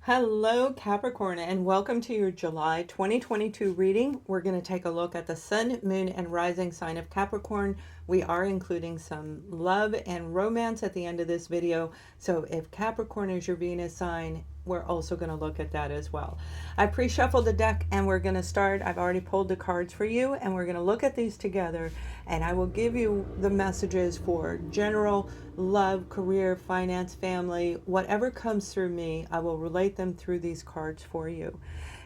Hello, Capricorn, and welcome to your July 2022 reading. We're going to take a look at the sun, moon, and rising sign of Capricorn. We are including some love and romance at the end of this video. So if Capricorn is your Venus sign, we're also going to look at that as well. I pre-shuffled the deck and we're going to start. I've already pulled the cards for you and we're going to look at these together, and I will give you the messages for general love, career, finance, family, whatever comes through me, I will relate them through these cards for you.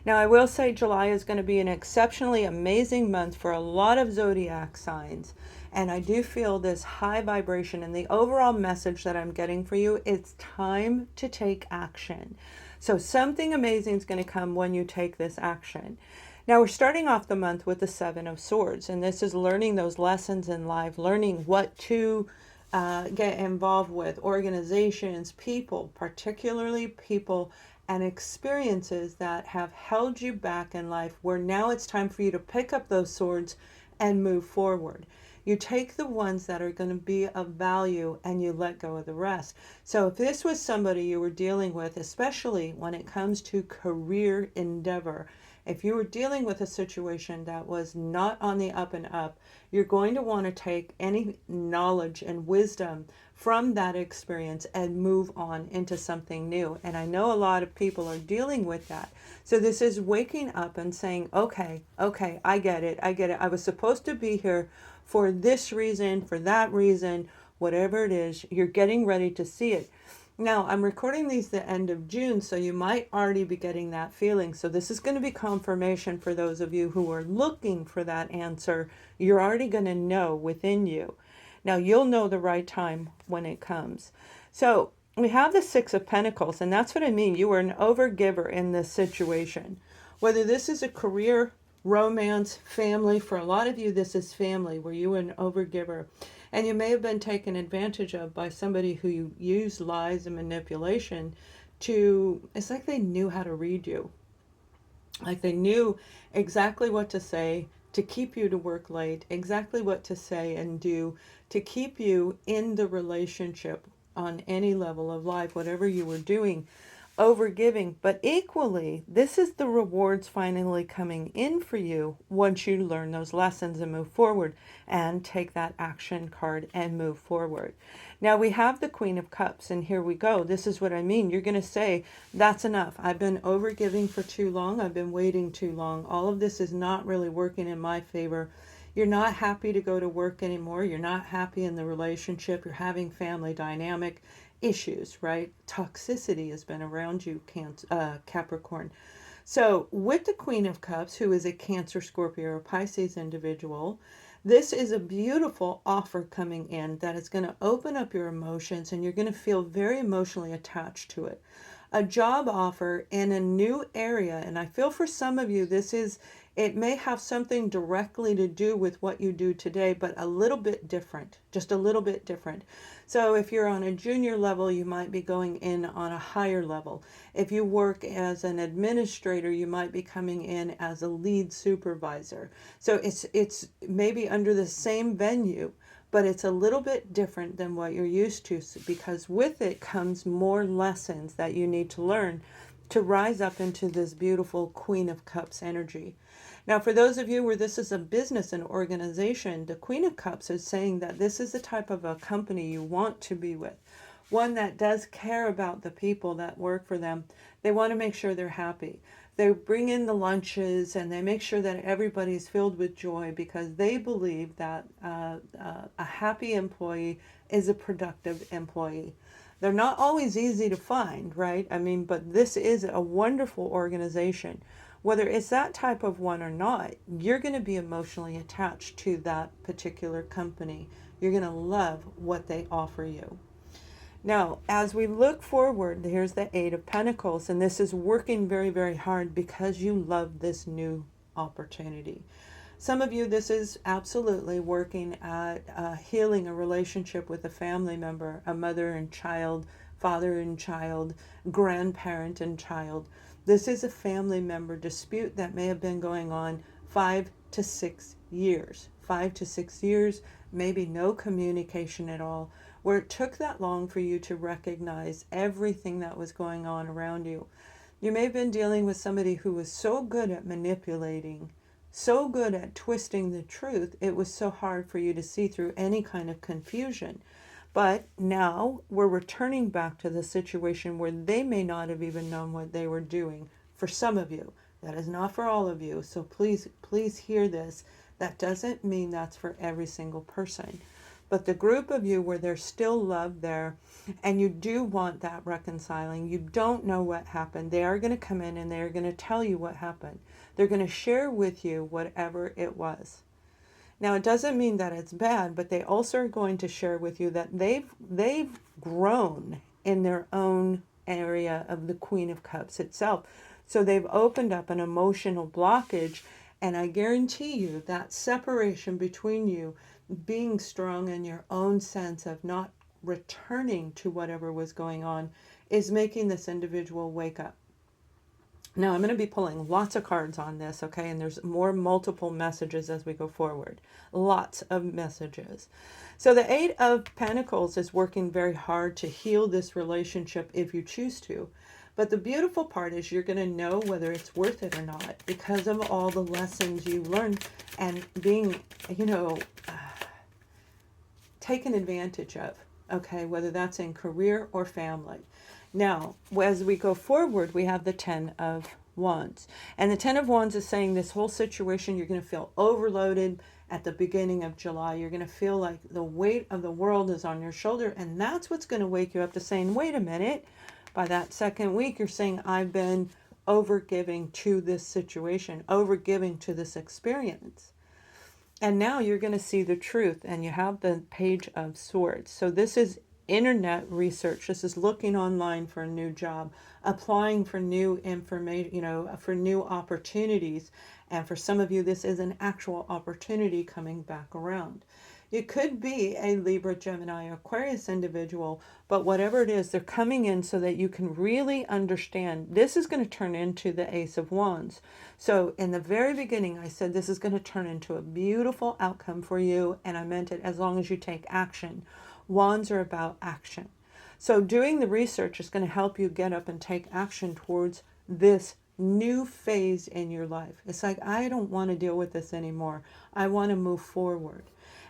Now, I will say July is going to be an exceptionally amazing month for a lot of zodiac signs. And I do feel this high vibration, and the overall message that I'm getting for you, it's time to take action. So something amazing is going to come when you take this action. Now, we're starting off the month with the Seven of Swords, and this is learning those lessons in life, learning what to get involved with, organizations, people, particularly people and experiences that have held you back in life, where now it's time for you to pick up those swords and move forward. You take the ones that are going to be of value and you let go of the rest. So if this was somebody you were dealing with, especially when it comes to career endeavor, if you were dealing with a situation that was not on the up and up, you're going to want to take any knowledge and wisdom from that experience and move on into something new. And I know a lot of people are dealing with that. So this is waking up and saying, okay, I get it. I was supposed to be here for this reason, for that reason, whatever it is, you're getting ready to see it. Now, I'm recording these the end of June, so you might already be getting that feeling. So this is going to be confirmation for those of you who are looking for that answer. You're already going to know within you. Now, you'll know the right time when it comes. So we have the Six of Pentacles, and that's what I mean. You are an overgiver in this situation. Whether this is a career, romance, family, for a lot of you, this is family, where you are an overgiver. And you may have been taken advantage of by somebody who used lies and manipulation to, it's like they knew how to read you. Like they knew exactly what to say to keep you to work late, exactly what to say and do to keep you in the relationship on any level of life, whatever you were doing. Overgiving, but equally, this is the rewards finally coming in for you once you learn those lessons and move forward and take that action card and move forward. Now we have the Queen of Cups, and here we go. This is what I mean. You're going to say, that's enough. I've been overgiving for too long. I've been waiting too long. All of this is not really working in my favor. You're not happy to go to work anymore. You're not happy in the relationship. You're having family dynamic issues, right? Toxicity has been around you, Capricorn. So with the Queen of Cups, who is a Cancer, Scorpio, or Pisces individual, this is a beautiful offer coming in that is going to open up your emotions, and you're going to feel very emotionally attached to it. A job offer in a new area, and I feel for some of you, it may have something directly to do with what you do today, but a little bit different, just a little bit different. So if you're on a junior level, you might be going in on a higher level. If you work as an administrator, you might be coming in as a lead supervisor. So it's maybe under the same venue, but it's a little bit different than what you're used to, because with it comes more lessons that you need to learn to rise up into this beautiful Queen of Cups energy. Now, for those of you where this is a business and organization, the Queen of Cups is saying that this is the type of a company you want to be with. One that does care about the people that work for them. They want to make sure they're happy. They bring in the lunches and they make sure that everybody's filled with joy, because they believe that a happy employee is a productive employee. They're not always easy to find, right? I mean, but this is a wonderful organization. Whether it's that type of one or not, you're going to be emotionally attached to that particular company. You're going to love what they offer you. Now, as we look forward, here's the Eight of Pentacles, and this is working very, very hard because you love this new opportunity. Some of you, this is absolutely working at healing a relationship with a family member, a mother and child, father and child, grandparent and child. This is a family member dispute that may have been going on 5 to 6 years. 5 to 6 years, maybe no communication at all, where it took that long for you to recognize everything that was going on around you. You may have been dealing with somebody who was so good at manipulating, so good at twisting the truth, it was so hard for you to see through any kind of confusion. But now we're returning back to the situation where they may not have even known what they were doing. For some of you, that is not for all of you. So please hear this. That doesn't mean that's for every single person. But the group of you where there's still love there and you do want that reconciling, you don't know what happened, they are going to come in and they are going to tell you what happened. They're going to share with you whatever it was. Now, it doesn't mean that it's bad, but they also are going to share with you that they've grown in their own area of the Queen of Cups itself. So they've opened up an emotional blockage, and I guarantee you that separation between you being strong in your own sense of not returning to whatever was going on is making this individual wake up. Now, I'm going to be pulling lots of cards on this, okay? And there's more multiple messages as we go forward. Lots of messages. So the Eight of Pentacles is working very hard to heal this relationship if you choose to. But the beautiful part is you're going to know whether it's worth it or not because of all the lessons you learned and being, taken advantage of, okay? Whether that's in career or family. Now, as we go forward, we have the Ten of Wands. And the Ten of Wands is saying this whole situation, you're going to feel overloaded at the beginning of July. You're going to feel like the weight of the world is on your shoulder. And that's what's going to wake you up to saying, wait a minute. By that second week, you're saying, I've been overgiving to this situation, overgiving to this experience. And now you're going to see the truth. And you have the Page of Swords. So this is internet research. This is looking online for a new job, applying for new information, for new opportunities. And for some of you, this is an actual opportunity coming back around. It could be a Libra, Gemini, Aquarius individual, but whatever it is, they're coming in so that you can really understand. This is going to turn into the Ace of Wands. So in the very beginning, I said this is going to turn into a beautiful outcome for you, and I meant it as long as you take action. Wands are about action. So doing the research is going to help you get up and take action towards this new phase in your life. It's like, I don't want to deal with this anymore. I want to move forward.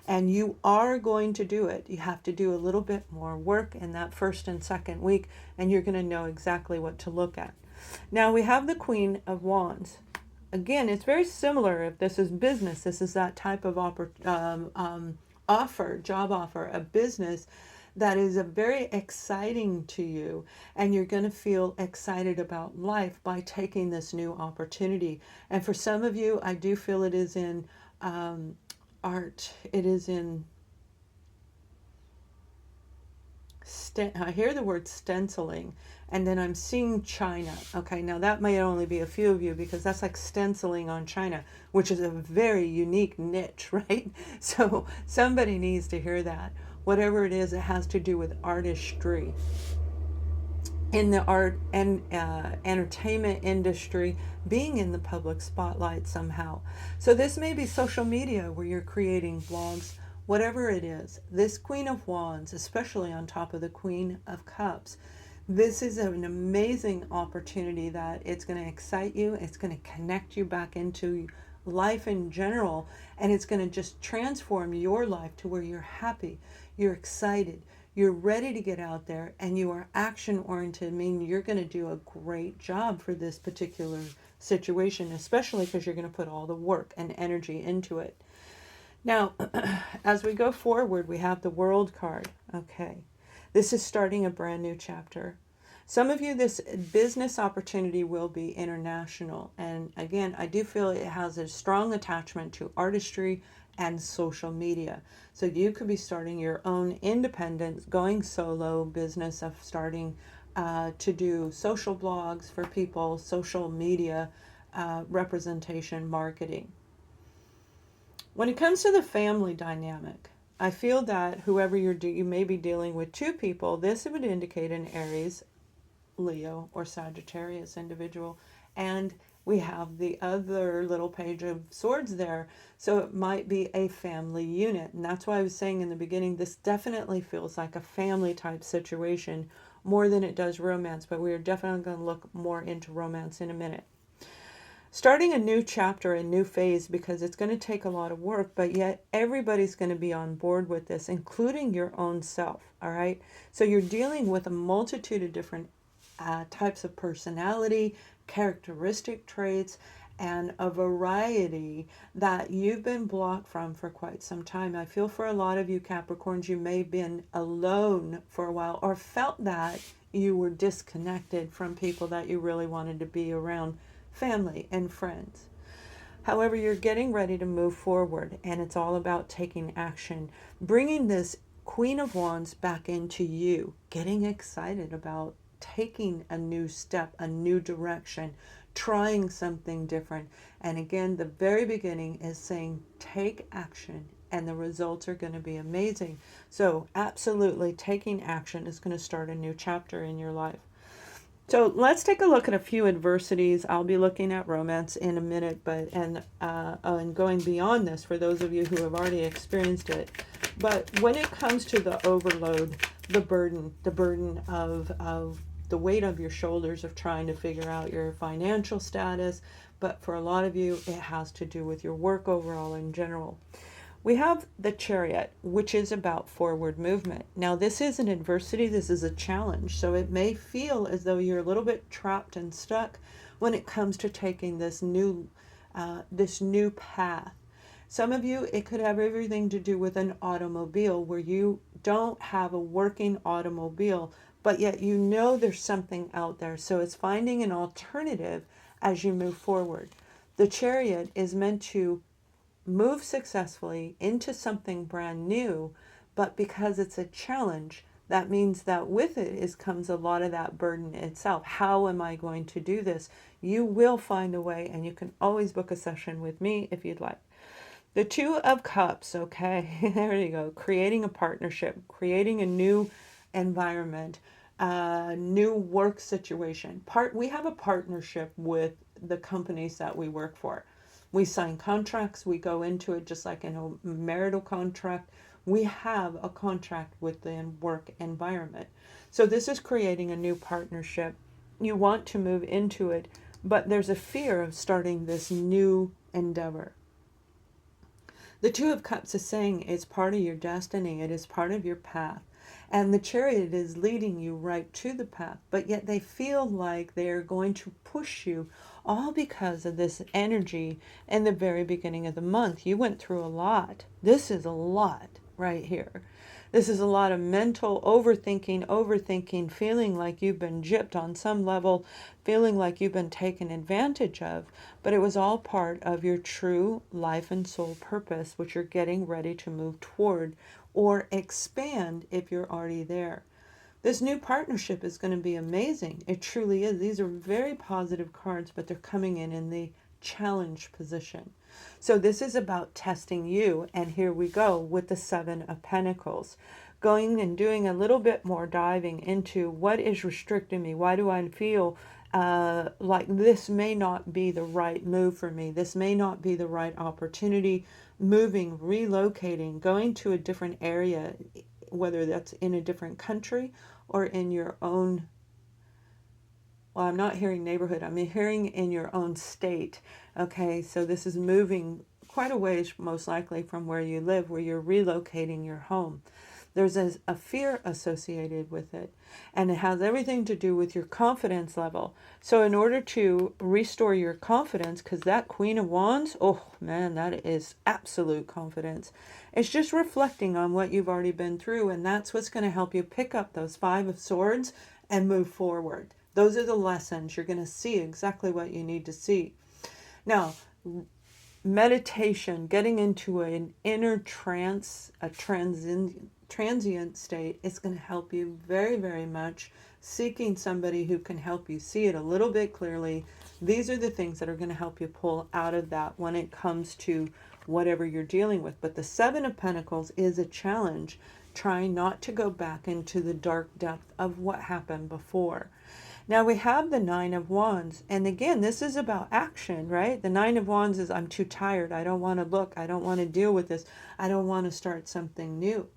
And you are going to do it. You have to do a little bit more work in that first and second week, and you're going to know exactly what to look at. Now we have the Queen of Wands. Again, it's very similar. If this is business, this is that type of job offer, a business that is a very exciting to you, and you're going to feel excited about life by taking this new opportunity. And for some of you, I do feel it is in art. It is in I hear the word stenciling, and then I'm seeing China. Okay, now that may only be a few of you because that's like stenciling on China, which is a very unique niche, right? So somebody needs to hear that. Whatever it is, it has to do with artistry. In the art and entertainment industry, being in the public spotlight somehow. So this may be social media where you're creating blogs, whatever it is. This Queen of Wands, especially on top of the Queen of Cups, this is an amazing opportunity that it's going to excite you. It's going to connect you back into life in general, and it's going to just transform your life to where you're happy, you're excited, you're ready to get out there, and you are action-oriented, meaning you're going to do a great job for this particular situation, especially because you're going to put all the work and energy into it. Now, as we go forward, we have the World card. Okay, this is starting a brand new chapter. Some of you, this business opportunity will be international. And again, I do feel it has a strong attachment to artistry and social media. So you could be starting your own independent, going solo business of starting to do social blogs for people, social media representation, marketing. When it comes to the family dynamic, I feel that whoever you may be dealing with two people, this would indicate an Aries, Leo, or Sagittarius individual, and we have the other little Page of Swords there, so it might be a family unit. And that's why I was saying in the beginning, this definitely feels like a family type situation more than it does romance, but we are definitely going to look more into romance in a minute. Starting a new chapter, a new phase, because it's going to take a lot of work, but yet everybody's going to be on board with this, including your own self, all right? So you're dealing with a multitude of different types of personality, characteristic traits, and a variety that you've been blocked from for quite some time. I feel for a lot of you Capricorns, you may have been alone for a while or felt that you were disconnected from people that you really wanted to be around, family and friends. However, you're getting ready to move forward, and it's all about taking action, bringing this Queen of Wands back into you, getting excited about taking a new step, a new direction, trying something different. And again, the very beginning is saying take action and the results are going to be amazing. So absolutely, taking action is going to start a new chapter in your life. So let's take a look at a few adversities. I'll be looking at romance in a minute, but and going beyond this for those of you who have already experienced it. But when it comes to the overload, the burden of the weight of your shoulders of trying to figure out your financial status, but for a lot of you, it has to do with your work overall in general. We have the Chariot, which is about forward movement. Now, this is an adversity, this is a challenge, so it may feel as though you're a little bit trapped and stuck when it comes to taking this new path. Some of you, it could have everything to do with an automobile where you don't have a working automobile, but yet you know there's something out there. So it's finding an alternative as you move forward. The Chariot is meant to move successfully into something brand new, but because it's a challenge, that means that with it comes a lot of that burden itself. How am I going to do this? You will find a way, and you can always book a session with me if you'd like. The Two of Cups, okay, there you go. Creating a partnership, creating a new environment, new work situation. We have a partnership with the companies that we work for. We sign contracts, we go into it just like in a marital contract. We have a contract with the work environment. So this is creating a new partnership. You want to move into it, but there's a fear of starting this new endeavor. The Two of Cups is saying it's part of your destiny. It is part of your path. And the Chariot is leading you right to the path, but yet they feel like they're going to push you all because of this energy in the very beginning of the month. You went through a lot. This is a lot right here. This is a lot of mental overthinking, feeling like you've been gypped on some level, feeling like you've been taken advantage of, but it was all part of your true life and soul purpose, which you're getting ready to move toward or expand if you're already there. This new partnership is going to be amazing. It truly is. These are very positive cards, but they're coming in the challenge position. So this is about testing you, and here we go with the Seven of Pentacles. Going and doing a little bit more diving into what is restricting me. Why do I feel like this may not be the right move for me? This may not be the right opportunity. Moving, relocating, going to a different area, whether that's in a different country or in your own, well, I'm not hearing neighborhood, I'm hearing in your own state. Okay, so this is moving quite a ways, most likely, from where you live, where you're relocating your home. There's a fear associated with it, and it has everything to do with your confidence level. So in order to restore your confidence, because that Queen of Wands, oh man, that is absolute confidence. It's just reflecting on what you've already been through, and that's what's going to help you pick up those Five of Swords and move forward. Those are the lessons. You're going to see exactly what you need to see. Now, meditation, getting into an inner trance, a transient state, is going to help you very, very much. Seeking somebody who can help you see it a little bit clearly. These are the things that are going to help you pull out of that when it comes to whatever you're dealing with. But the Seven of Pentacles is a challenge, trying not to go back into the dark depth of what happened before. Now we have the Nine of Wands, and again, this is about action, right? The Nine of Wands is, I'm too tired, I don't want to look, I don't want to deal with this, I don't want to start something new.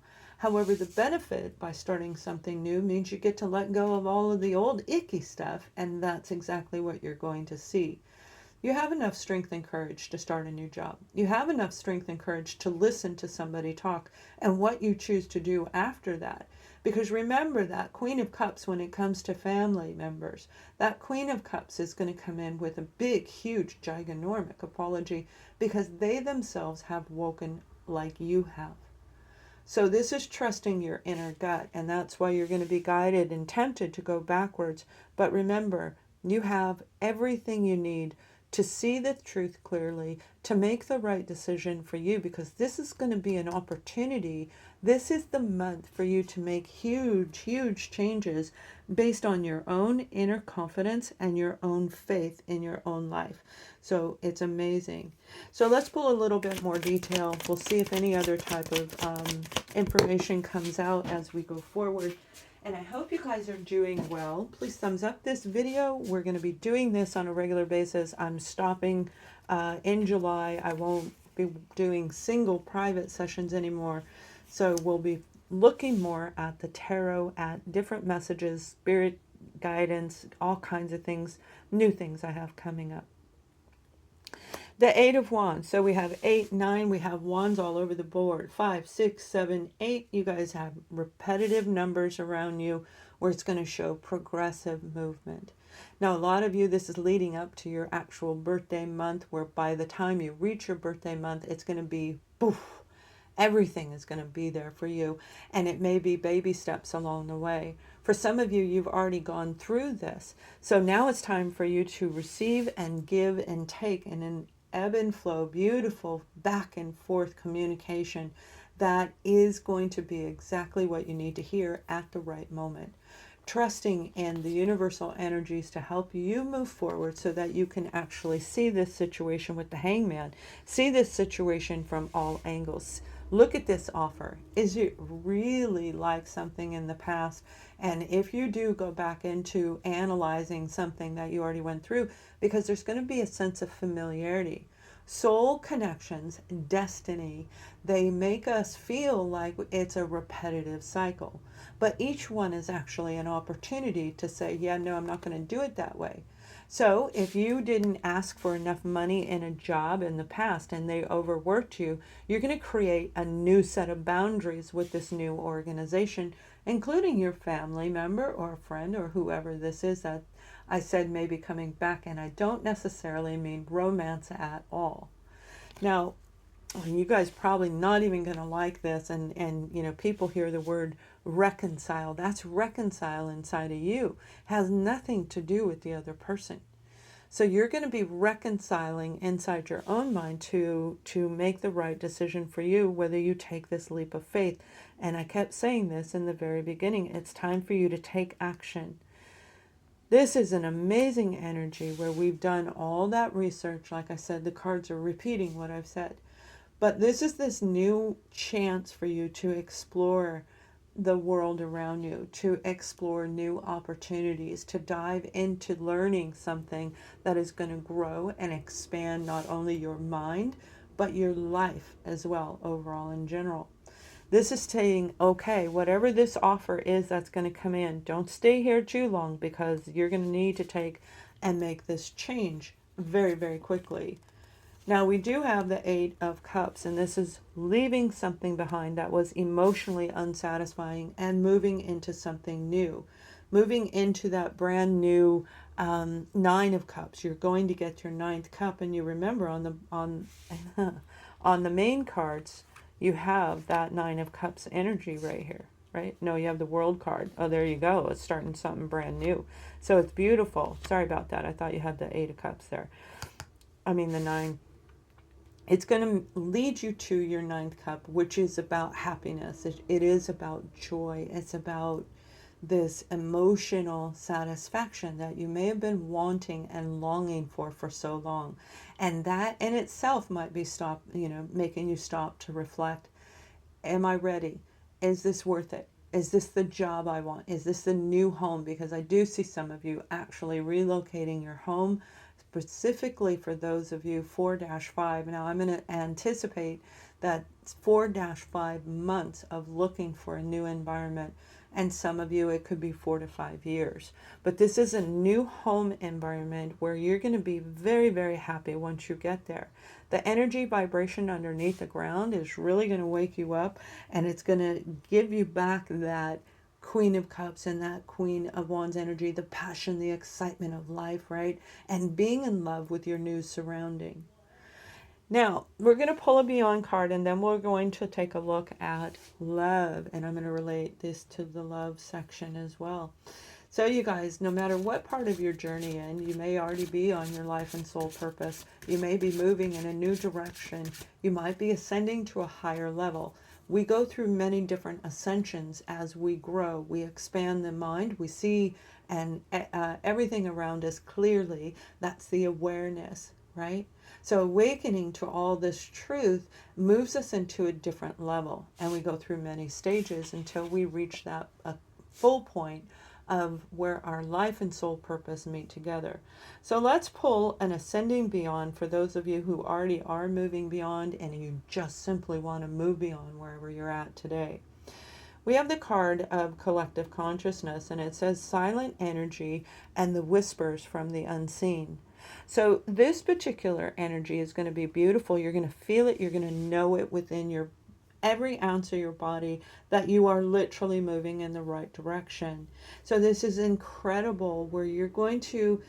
However, the benefit by starting something new means you get to let go of all of the old icky stuff, and that's exactly what you're going to see. You have enough strength and courage to start a new job. You have enough strength and courage to listen to somebody talk and what you choose to do after that. Because remember, that Queen of Cups, when it comes to family members, that Queen of Cups is going to come in with a big, huge, gigantic apology because they themselves have woken like you have. So this is trusting your inner gut, and that's why you're going to be guided and tempted to go backwards. But remember, you have everything you need to see the truth clearly, to make the right decision for you, because this is going to be an opportunity. This is the month for you to make huge, huge changes based on your own inner confidence and your own faith in your own life. So it's amazing. So let's pull a little bit more detail. We'll see if any other type of information comes out as we go forward. And I hope you guys are doing well. Please thumbs up this video. We're going to be doing this on a regular basis. I'm stopping in July. I won't be doing single private sessions anymore. So we'll be looking more at the tarot, at different messages, spirit guidance, all kinds of things, new things I have coming up. The Eight of Wands. So we have 8, 9. We have wands all over the board. 5, 6, 7, 8. You guys have repetitive numbers around you where it's going to show progressive movement. Now, a lot of you, this is leading up to your actual birthday month, where by the time you reach your birthday month, it's going to be poof. Everything is going to be there for you. And it may be baby steps along the way. For some of you, you've already gone through this. So now it's time for you to receive and give and take in an ebb and flow, beautiful back and forth communication that is going to be exactly what you need to hear at the right moment. Trusting in the universal energies to help you move forward so that you can actually see this situation with the Hangman. See this situation from all angles. Look at this offer. Is it really like something in the past? And if you do go back into analyzing something that you already went through, because there's going to be a sense of familiarity. Soul connections, destiny, they make us feel like it's a repetitive cycle. But each one is actually an opportunity to say, yeah, no, I'm not going to do it that way. So if you didn't ask for enough money in a job in the past and they overworked you, you're going to create a new set of boundaries with this new organization, including your family member or friend or whoever this is that I said may be coming back. And I don't necessarily mean romance at all. Now, you guys probably not even going to like this, and you know, people hear the word reconcile. That's reconcile inside of you. Has nothing to do with the other person. So you're going to be reconciling inside your own mind to make the right decision for you, whether you take this leap of faith. And I kept saying this in the very beginning. It's time for you to take action. This is an amazing energy where we've done all that research. Like I said, the cards are repeating what I've said. But this is this new chance for you to explore the world around you, to explore new opportunities, to dive into learning something that is going to grow and expand not only your mind, but your life as well, overall in general. This is saying, okay, whatever this offer is that's going to come in, don't stay here too long, because you're going to need to take and make this change very, very quickly. Now, we do have the Eight of Cups, and this is leaving something behind that was emotionally unsatisfying and moving into something new, moving into that brand new Nine of Cups. You're going to get your ninth cup, and you remember on the main cards, you have that Nine of Cups energy right here, right? No, you have the World card. Oh, there you go. It's starting something brand new. So it's beautiful. Sorry about that. I thought you had the Eight of Cups there. I mean, the nine. It's going to lead you to your ninth cup, which is about happiness. It is about joy. It's about this emotional satisfaction that you may have been wanting and longing for so long. And that in itself might be making you stop to reflect. Am I ready? Is this worth it? Is this the job I want? Is this the new home? Because I do see some of you actually relocating your home, specifically for those of you 4-5. Now I'm going to anticipate That's 4-5 months of looking for a new environment. And some of you, it could be 4 to 5 years. But this is a new home environment where you're going to be very, very happy once you get there. The energy vibration underneath the ground is really going to wake you up, and it's going to give you back that Queen of Cups and that Queen of Wands energy, the passion, the excitement of life, right? And being in love with your new surrounding. Now, we're going to pull a Beyond card, and then we're going to take a look at love. And I'm going to relate this to the love section as well. So you guys, no matter what part of your journey in, you may already be on your life and soul purpose. You may be moving in a new direction. You might be ascending to a higher level. We go through many different ascensions as we grow. We expand the mind. We see and everything around us clearly. That's the awareness, right? So awakening to all this truth moves us into a different level. And we go through many stages until we reach that full point of where our life and soul purpose meet together. So let's pull an ascending beyond for those of you who already are moving beyond and you just simply want to move beyond wherever you're at today. We have the card of collective consciousness, and it says silent energy and the whispers from the unseen. So this particular energy is going to be beautiful. You're going to feel it. You're going to know it within your every ounce of your body that you are literally moving in the right direction. So this is incredible, where you're going to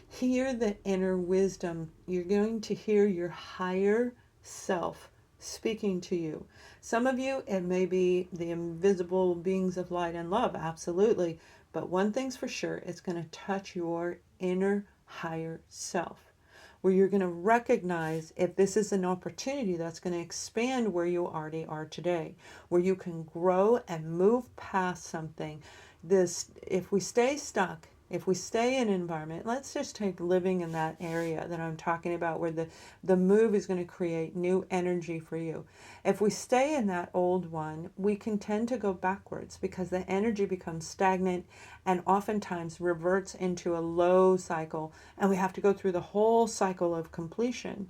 hear the inner wisdom. You're going to hear your higher self speaking to you. Some of you, it may be the invisible beings of light and love, absolutely. But one thing's for sure, it's going to touch your inner higher self, where you're going to recognize if this is an opportunity that's going to expand where you already are today, where you can grow and move past something. If we stay stuck, if we stay in an environment, let's just take living in that area that I'm talking about, where the move is going to create new energy for you. If we stay in that old one, we can tend to go backwards because the energy becomes stagnant and oftentimes reverts into a low cycle, and we have to go through the whole cycle of completion.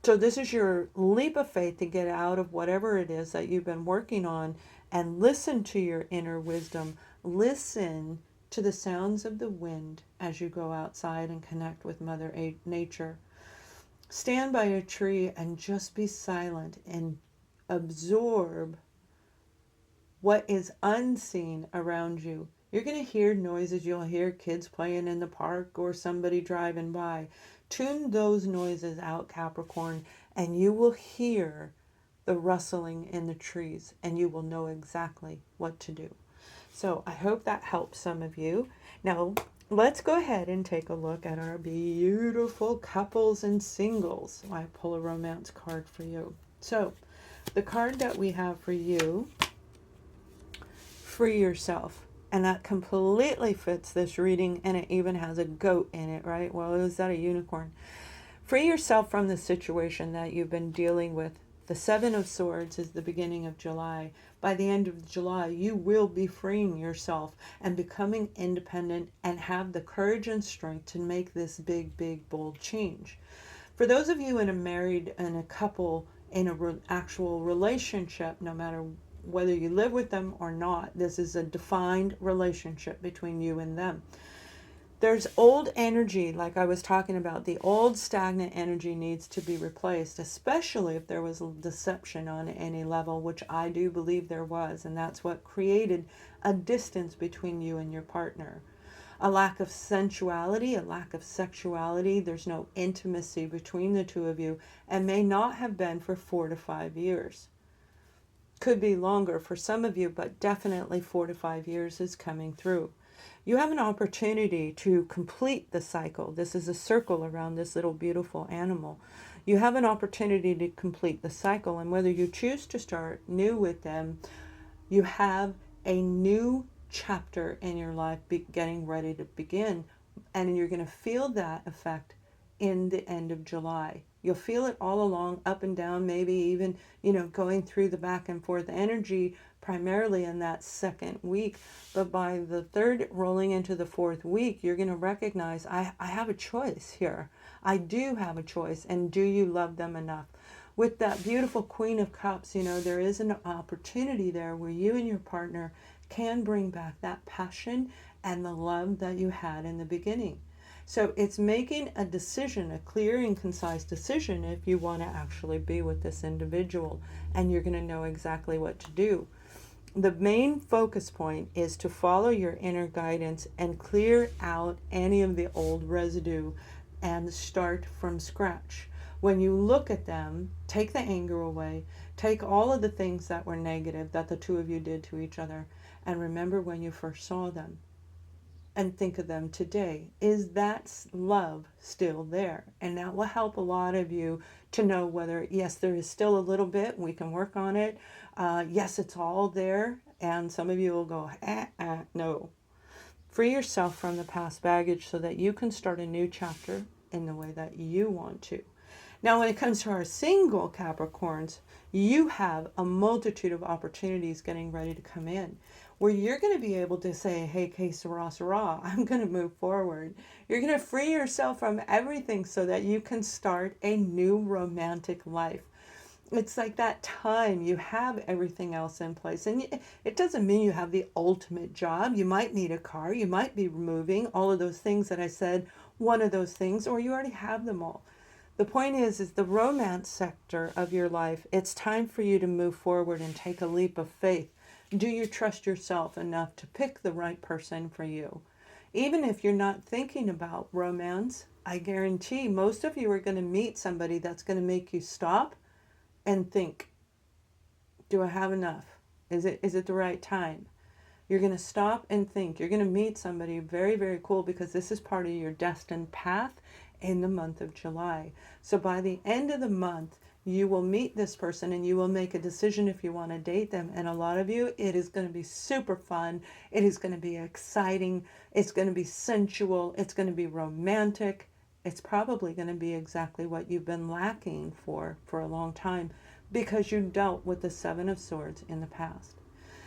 So this is your leap of faith to get out of whatever it is that you've been working on and listen to your inner wisdom. Listen to the sounds of the wind as you go outside and connect with Mother Nature. Stand by a tree and just be silent and absorb what is unseen around you. You're going to hear noises. You'll hear kids playing in the park or somebody driving by. Tune those noises out, Capricorn, and you will hear the rustling in the trees, and you will know exactly what to do. So I hope that helps some of you. Now, let's go ahead and take a look at our beautiful couples and singles. I pull a romance card for you. So the card that we have for you, free yourself. And that completely fits this reading, and it even has a goat in it, right? Well, is that a unicorn? Free yourself from the situation that you've been dealing with. The Seven of Swords is the beginning of July. By the end of July, you will be freeing yourself and becoming independent and have the courage and strength to make this big, big, bold change. For those of you in a married and a couple in an actual relationship, no matter whether you live with them or not, this is a defined relationship between you and them. There's old energy, like I was talking about. The old stagnant energy needs to be replaced, especially if there was deception on any level, which I do believe there was, and that's what created a distance between you and your partner. A lack of sensuality, a lack of sexuality. There's no intimacy between the two of you, and may not have been for 4 to 5 years. Could be longer for some of you, but definitely 4 to 5 years is coming through. You have an opportunity to complete the cycle. This is a circle around this little beautiful animal. You have an opportunity to complete the cycle, and whether you choose to start new with them, you have a new chapter in your life getting ready to begin, and you're going to feel that effect in the end of July. You'll feel it all along, up and down, maybe even, going through the back and forth energy, primarily in that second week. But by the third, rolling into the fourth week, you're going to recognize, I have a choice here. I do have a choice. And do you love them enough? With that beautiful Queen of Cups, you know, there is an opportunity there where you and your partner can bring back that passion and the love that you had in the beginning. So it's making a decision, a clear and concise decision, if you want to actually be with this individual, and you're going to know exactly what to do. The main focus point is to follow your inner guidance and clear out any of the old residue and start from scratch. When you look at them, take the anger away, take all of the things that were negative that the two of you did to each other, and remember when you first saw them and think of them today. Is that love still there? And that will help a lot of you to know whether, yes, there is still a little bit, we can work on it. Yes, it's all there. And some of you will go, no. Free yourself from the past baggage so that you can start a new chapter in the way that you want to. Now, when it comes to our single Capricorns, you have a multitude of opportunities getting ready to come in, where you're going to be able to say, hey, que sera, sera, I'm going to move forward. You're going to free yourself from everything so that you can start a new romantic life. It's like that time you have everything else in place. And it doesn't mean you have the ultimate job. You might need a car. You might be moving, all of those things that I said, one of those things, or you already have them all. The point is the romance sector of your life, it's time for you to move forward and take a leap of faith. Do you trust yourself enough to pick the right person for you? Even if you're not thinking about romance, I guarantee most of you are going to meet somebody that's going to make you stop and think, do I have enough? Is it the right time? You're going to stop and think. You're going to meet somebody very, very cool, because this is part of your destined path in the month of July. So by the end of the month, you will meet this person and you will make a decision if you want to date them. And a lot of you, it is going to be super fun. It is going to be exciting. It's going to be sensual. It's going to be romantic. It's probably going to be exactly what you've been lacking for a long time, because you dealt with the Seven of Swords in the past.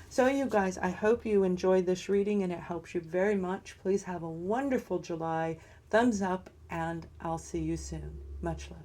So you guys, I hope you enjoyed this reading and it helps you very much. Please have a wonderful July. Thumbs up, and I'll see you soon. Much love.